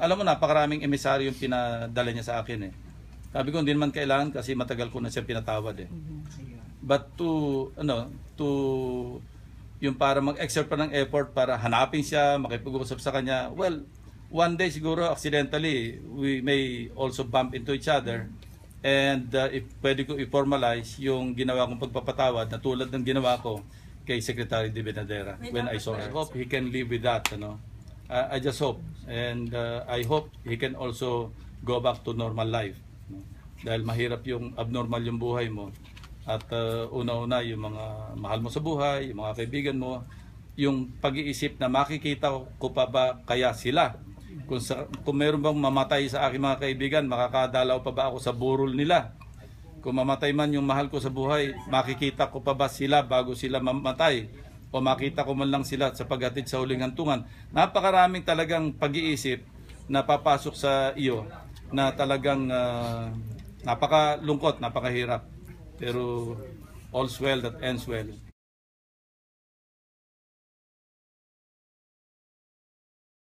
Alam mo, napakaraming emisaryo yung pinadala niya sa akin eh. Sabi ko, hindi naman kailangan kasi matagal ko na siya pinatawad eh. But to yung para mag-exert pa ng effort para hanapin siya, makipag-usap sa kanya, well, one day siguro accidentally we may also bump into each other, and if pwede ko i-formalize yung ginawa kong pagpapatawad na tulad ng ginawa ko kay Secretary De Benadera when I saw her. I hope he can live with that, I just hope, and I hope he can also go back to normal life, dahil mahirap yung abnormal yung buhay mo. At una-una yung mga mahal mo sa buhay, yung mga kaibigan mo, yung pag-iisip na makikita ko pa ba kaya sila. Kung meron bang mamatay sa aking mga kaibigan, makakadalaw pa ba ako sa burol nila? Kung mamatay man yung mahal ko sa buhay, makikita ko pa ba sila bago sila mamatay? O makita ko man lang sila sa paghatid sa huling hantungan? Napakaraming talagang pag-iisip na papasok sa iyo na talagang napakalungkot, napakahirap. Pero all's well that ends well.